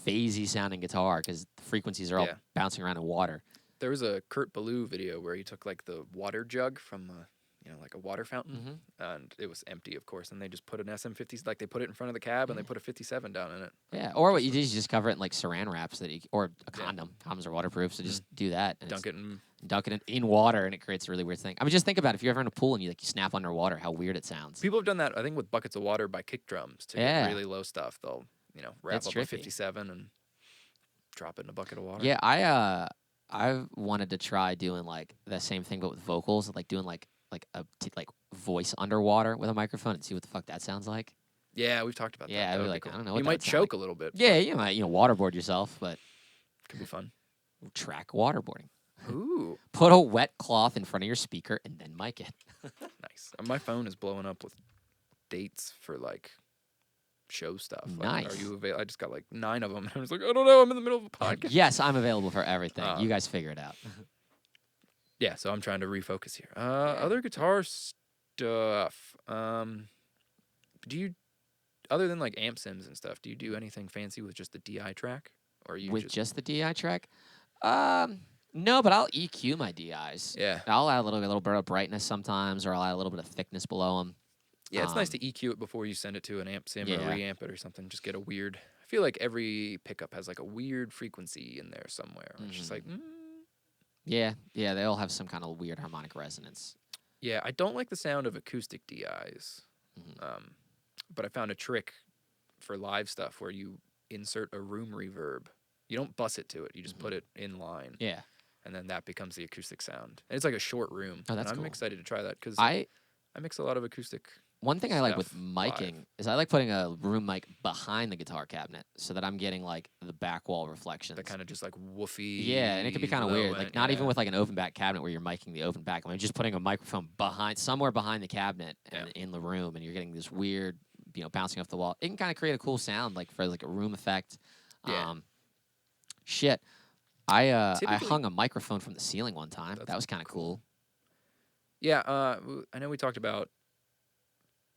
phasey sounding guitar because the frequencies are all bouncing around in water. There was a Kurt Ballou video where he took like the water jug from like a water fountain, and it was empty, of course, and they just put an SM50, like they put it in front of the cab and they put a 57 down in it. Yeah, or what you do is you just cover it in like saran wraps or a condom. Condoms are waterproof, so just do that. And dunk it in water, and it creates a really weird thing. I mean, just think about it. If you're ever in a pool and you snap underwater, how weird it sounds. People have done that, I think, with buckets of water by kick drums to get really low stuff. They'll wrap up a 57 and drop it in a bucket of water. Yeah, I wanted to try doing like the same thing but with vocals, like doing like voice underwater with a microphone and see what the fuck that sounds like. Yeah, we've talked about that. Yeah, I'd be like, cool. I don't know what you that might would sound choke like. a little bit. Yeah, you might waterboard yourself, but could be fun. Track waterboarding. Ooh. Put a wet cloth in front of your speaker and then mic it. Nice. My phone is blowing up with dates for like show stuff. Like, Nice. Are you available? I just got like 9 of them. I was like, I don't know. I'm in the middle of a podcast. Yes, I'm available for everything. You guys figure it out. Yeah, so I'm trying to refocus here. Other guitar stuff. Do you, other than like amp sims and stuff, do you do anything fancy with just the DI track, or you with just the DI track? No, but I'll EQ my DIs. Yeah. I'll add a little bit of brightness sometimes, or I'll add a little bit of thickness below them. Yeah, it's nice to EQ it before you send it to an amp sim or Yeah. reamp it or something. Just get a weird. I feel like every pickup has like a weird frequency in there somewhere. It's just like. Yeah, they all have some kind of weird harmonic resonance. Yeah, I don't like the sound of acoustic DIs. But I found a trick for live stuff where you insert a room reverb You don't bus it to it. You just put it in line, Yeah. and then that becomes the acoustic sound. And it's like a short room. Oh, that's and I'm cool. excited to try that because I I mix a lot of acoustic. One thing I like with stuff miking live. is I like putting a room mic behind the guitar cabinet so that I'm getting like the back wall reflections. That kind of just like woofy. Yeah, and it can be kind of low weird. end, Like not even yeah. with like an open back cabinet where you're miking the open back. I mean, just putting a microphone somewhere behind the cabinet and in the room, and you're getting this weird, bouncing off the wall. It can kind of create a cool sound, like for like a room effect. Yeah. Shit, I Typically, hung a microphone from the ceiling one time. That's That was kind of cool. Yeah, I know we talked about.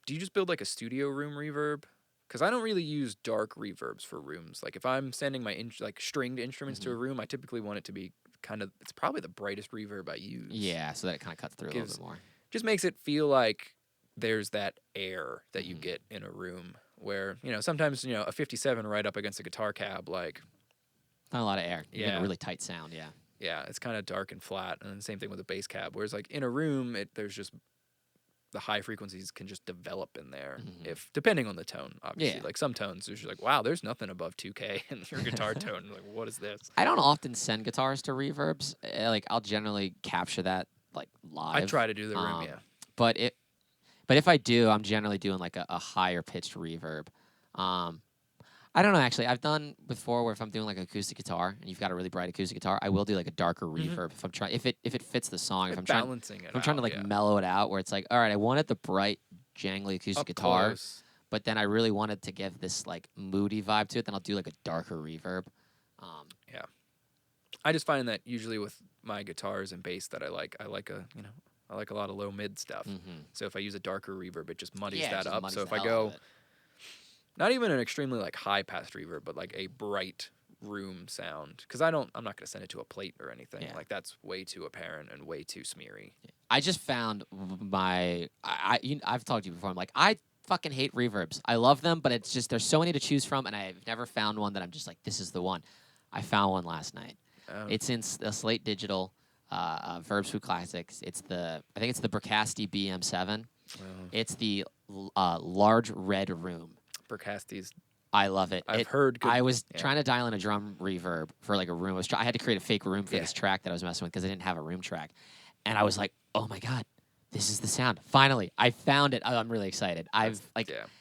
Do you just build like a studio room reverb? Because I don't really use dark reverbs for rooms. Like if I'm sending my like stringed instruments to a room, I typically want it to be kind of. It's probably the brightest reverb I use. Yeah, so that it kind of cuts through a little bit more. Just makes it feel like there's that air that you get in a room where sometimes a 57 right up against a guitar cab, like Not a lot of air. You get Yeah. a really tight sound. Yeah. yeah, it's kind of dark and flat, and then the same thing with a bass cab. Whereas like in a room, there's just the high frequencies can just develop in there if depending on the tone, obviously. Yeah. Like some tones there's just like, wow, there's nothing above 2K in your guitar tone. Like, what is this? I don't often send guitars to reverbs. Like I'll generally capture that like live. I try to do the room, Um, yeah. But if I do, I'm generally doing like a higher pitched reverb. I don't know actually. I've done before where if I'm doing like acoustic guitar and you've got a really bright acoustic guitar, I will do like a darker reverb if I'm trying if it fits the song. If I'm trying Balancing it if I'm trying to out, like yeah. mellow it out where it's like, all right, I wanted the bright jangly acoustic Up guitar, close. but then I really wanted to give this like moody vibe to it, then I'll do like a darker reverb. Yeah. I just find that usually with my guitars and bass that I like a I like a lot of low mid stuff. So if I use a darker reverb, it just muddies Yeah, it that just up. muddies So the if I hell out go of it. not even an extremely like high pass reverb, but like a bright room sound, because I'm not going to send it to a plate or anything. Yeah. Like that's way too apparent and way too smeary. I just found I've talked to you before. I'm like, I fucking hate reverbs. I love them, but it's just there's so many to choose from, and I've never found one that I'm just like, this is the one. I found one last night. It's in the Slate Digital Verb Swoop Classics. I think it's the Bricasti BM7. It's the large red room. Bricastis. I love it. I've heard good. I was trying to dial in a drum reverb for like a room. I had to create a fake room for this track that I was messing with because I didn't have a room track. And I was like, oh my God, this is the sound. Finally, I found it. I'm really excited.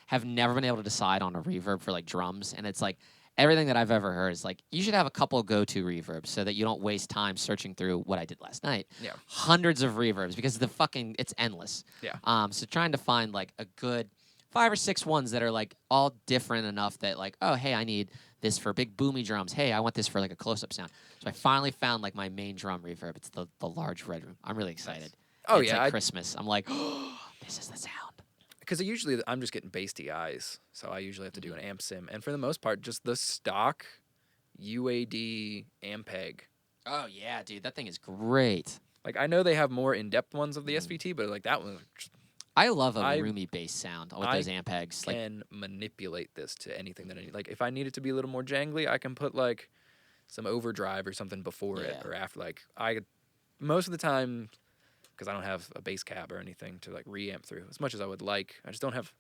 Have never been able to decide on a reverb for like drums. And it's like everything that I've ever heard is like, you should have a couple go-to reverbs so that you don't waste time searching through what I did last night. Yeah. Hundreds of reverbs because it's endless. Yeah. So trying to find like a good 5 or 6 ones that are like all different enough that like, oh, hey, I need this for big boomy drums. Hey, I want this for like a close-up sound. So I finally found like my main drum reverb. It's the large red room. I'm really excited. Nice. Oh, it's yeah, like Christmas. I'm like, oh, this is the sound. Because usually I'm just getting bass DIs, so I usually have to do an amp sim, and for the most part, just the stock UAD Ampeg. Oh yeah, dude, that thing is great. Like I know they have more in-depth ones of the SVT, but like that one. I love a roomy bass sound with those I Ampegs. can manipulate this to anything that I need. Like if I need it to be a little more jangly, I can put like some overdrive or something before it or after. Like most of the time, because I don't have a bass cab or anything to like reamp through as much as I would like. I just don't have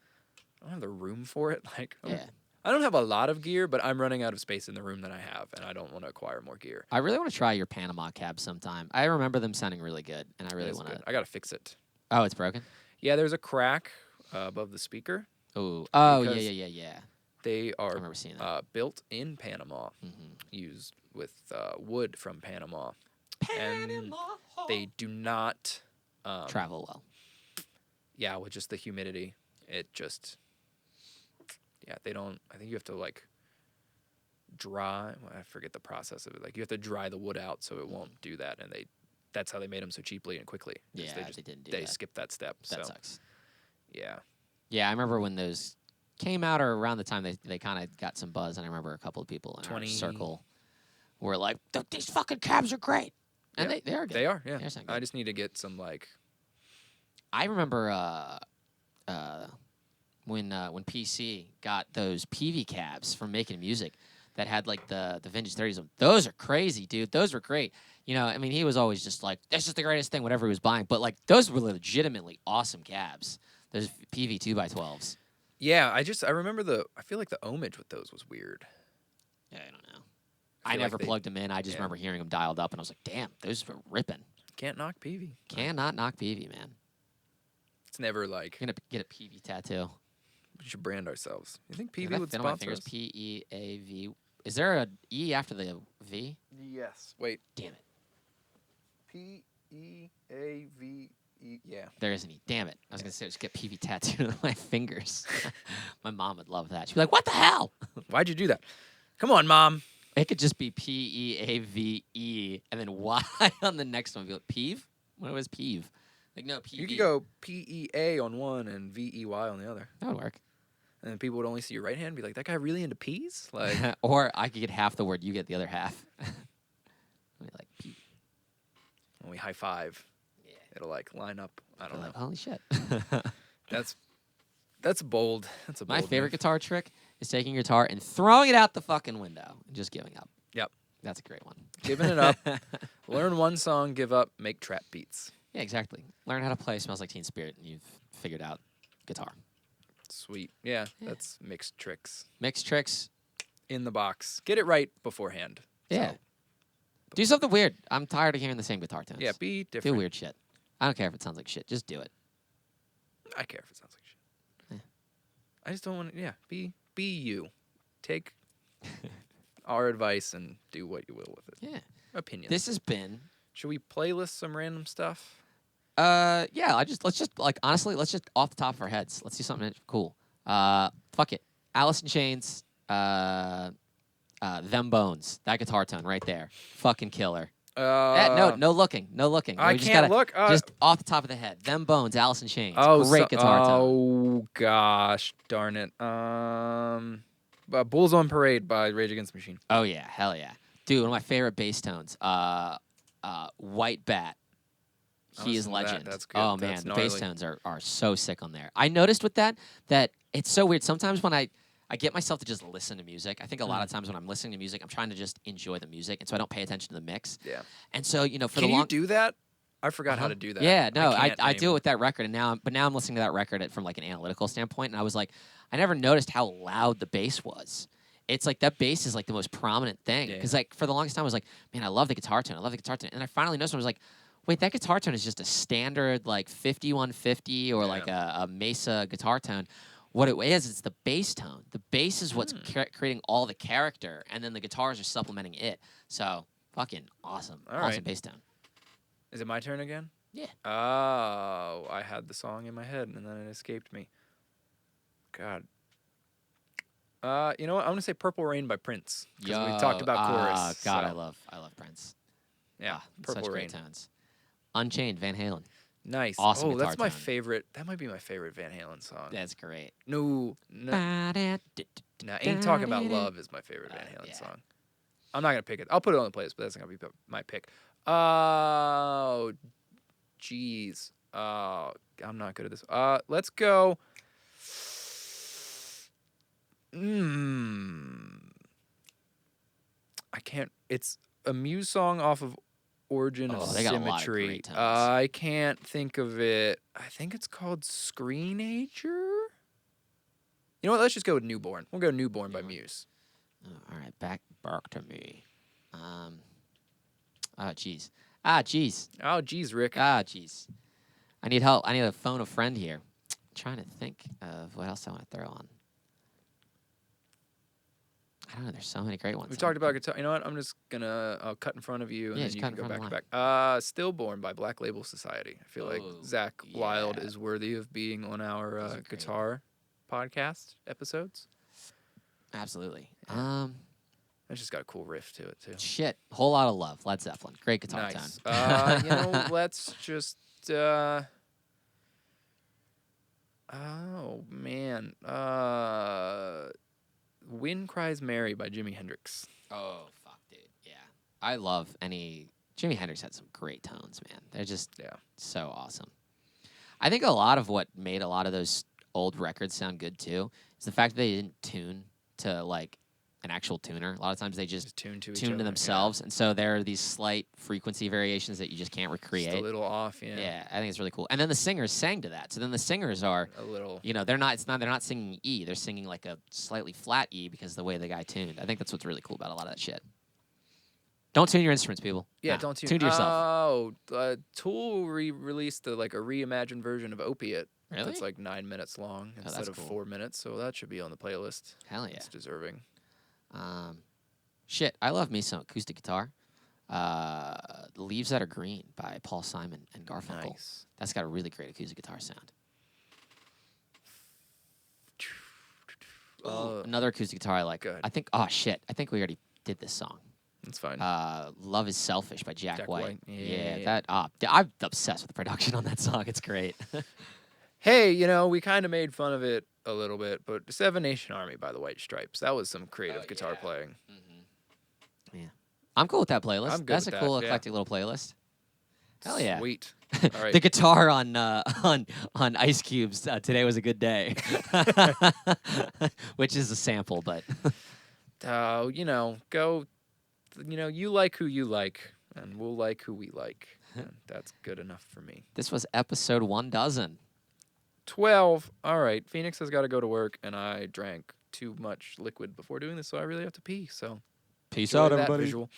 the room for it. Like I don't have a lot of gear, but I'm running out of space in the room that I have, and I don't want to acquire more gear. I really want to try your Panama cab sometime. I remember them sounding really good, and I really want to. I gotta fix it. Oh, it's broken. Yeah, there's a crack above the speaker. Oh, yeah. They are I remember seeing that. built in Panama, used with wood from Panama. And they do not travel well. Yeah, with just the humidity, it just they don't. I think you have to like dry. Well, I forget the process of it. Like you have to dry the wood out so it won't do that, and that's how they made them so cheaply and quickly. Yeah, they didn't do They that. skipped that step. That sucks. Yeah. Yeah, I remember when those came out, or around the time they kind of got some buzz, and I remember a couple of people in our circle were like, "These fucking cabs are great," and they are good. They are. Yeah. Good. I just need to get some like. I remember when PC got those PV cabs from making music that had like the vintage 30s. Those are crazy, dude. Those were great. You know, I mean, he was always just like, "This is the greatest thing," whatever he was buying. But like, those were legitimately awesome cabs. Those PV 2x12s. Yeah, I remember I feel like the ohmage with those was weird. Yeah, I don't know. I feel never like they plugged them in. I just yeah. remember hearing them dialed up, and I was like, "Damn, those were ripping." can't knock PV. Cannot knock PV, man. It's never like You're gonna get a PV tattoo. we should brand ourselves. You think Did PV that would fit on my sponsor fingers? us? PEAV. Is there a E after the V? Yes. Wait. Damn it. PEAVE. Yeah. There isn't E. Damn it. I was gonna say just get PV tattooed on my fingers. My mom would love that. She'd be like, "What the hell?" Why'd you do that? Come on, Mom. It could just be PEAVE and then Y on the next one. Be like, peeve? What was peeve? Like, no, PV. You could go PEA on one and VEY on the other. That would work. And then people would only see your right hand and be like, that guy really into peas? Like, Or I could get half the word, you get the other half. Like, peeve. when we high five, Yeah. it'll like line up. I don't know. Like, holy shit. That's bold. That's a bold My favorite move. guitar trick is taking your guitar and throwing it out the fucking window and just giving up. Yep. That's a great one. Giving it up. Learn one song, give up, make trap beats. Yeah, exactly. Learn how to play Smells Like Teen Spirit, and you've figured out guitar. Sweet. Yeah, Yeah. that's mixed tricks. Mixed tricks. In the box. Get it right beforehand. Yeah. So, Do something weird. I'm tired of hearing the same guitar tones. yeah, be Do different. weird shit. I don't care if it sounds like shit. Just do it. I care if it sounds like shit. Yeah. I just don't want to, yeah, be you. Take our advice and do what you will with it. Yeah. Opinions. This has been. Should we playlist some random stuff? Yeah. Let's just like honestly, let's just off the top of our heads. Let's do something cool. Fuck it. Alice in Chains. Them Bones. That guitar tone right there. Fucking killer. No looking. I We just can't gotta- look. Just off the top of the head. Them Bones. Alice in Chains. Oh, Great guitar tone. Oh gosh, darn it. Bulls on Parade by Rage Against the Machine. Oh yeah, hell yeah, dude. One of my favorite bass tones. White Bat. He is listen to that. legend. That's good. Oh That's man, the bass gnarly. tones are so sick on there. I noticed with that it's so weird. Sometimes when I get myself to just listen to music. I think a lot of times when I'm listening to music, I'm trying to just enjoy the music, and so I don't pay attention to the mix. Yeah. And so for Can the long. you do that? I forgot how to do that. Yeah, no, can't I do it anymore. with that record, and now I'm listening to that record from like an analytical standpoint, and I was like, I never noticed how loud the bass was. It's like that bass is like the most prominent thing Yeah. because like for the longest time I was like, man, I love the guitar tone, and I finally noticed I was like, wait, that guitar tone is just a standard like 5150 or like a Mesa guitar tone. What it is, it's the bass tone. The bass is what's creating all the character, and then the guitars are supplementing it. So fucking awesome, All awesome right. bass tone. Is it my turn again? Yeah. Oh, I had the song in my head and then it escaped me. God. You know what? I'm gonna say "Purple Rain" by Prince because we talked about chorus. God, so, I love Prince. yeah, Such "Purple great Rain." tones. Unchained, Van Halen. Nice. Awesome Oh, that's guitar my tone. favorite. That might be my favorite Van Halen song. That's great. No, "Ain't Talking About Love" is my favorite Van Halen yeah. song. I'm not gonna pick it. I'll put it on the playlist, but that's not gonna be my pick. Oh, jeez. Oh, I'm not good at this. Let's go. I can't. It's a Muse song off of Origin of they got a lot of Symmetry. great tones. I can't think of it. I think it's called Screenager. You know what? Let's just go with Newborn. We'll go Newborn by Muse. Oh, all right, back to me. Jeez. Jeez. Oh, geez, Rick. Jeez. I need help. I need to phone a friend here. I'm trying to think of what else I want to throw on. I don't know. There's so many great ones. We talked about guitar. You know what? I'm just gonna. I'll cut in front of you, and Yeah, then just you cut can in go front back of to back. Stillborn by Black Label Society. I feel like Oh, Zach Wild yeah. is worthy of being on our Those are great. guitar podcast episodes. Absolutely. It's just got a cool riff to it too. Shit. Whole lot of love. Led Zeppelin. Great guitar Nice. tone. You know, let's just. Oh man. Wind Cries Mary by Jimi Hendrix. Oh, fuck, dude. Yeah. I love any. Jimi Hendrix had some great tones, man. They're just so awesome. I think a lot of what made a lot of those old records sound good, too, is the fact that they didn't tune to, like, an actual tuner. A lot of times they just tune to each tune to other, themselves. And so there are these slight frequency variations that you just can't recreate. Just a little off, yeah. Yeah, I think it's really cool. And then the singers sang to that. So then the singers are A little. they're not singing E. They're singing like a slightly flat E because of the way the guy tuned. I think that's what's really cool about a lot of that shit. Don't tune your instruments, people. Yeah, No, don't tune. Tune to yourself. Oh, Tool released like a reimagined version of Opiate. Really? That's like 9 minutes long instead that's of cool. 4 minutes, so that should be on the playlist. Hell yeah. It's deserving. Shit, I love me some acoustic guitar. Leaves That Are Green by Paul Simon and Garfunkel. Nice. That's got a really great acoustic guitar sound. Another acoustic guitar I like. Go ahead. I think. Oh shit! I think we already did this song. That's fine. Love Is Selfish by Jack White. Yeah. I'm obsessed with the production on that song. It's great. Hey, we kind of made fun of it a little bit, but Seven Nation Army by the White Stripes. That was some creative guitar playing. Yeah, I'm cool with that playlist. I'm good That's with a cool that, yeah. eclectic little playlist. Hell yeah. Sweet. All right. The guitar on Ice Cube's Today Was a Good Day, which is a sample, but Go. You like who you like, and we'll like who we like. And that's good enough for me. this was episode 12. 12. All right. Phoenix has got to go to work, and I drank too much liquid before doing this, so I really have to pee. So Peace enjoy out, that everybody. visual.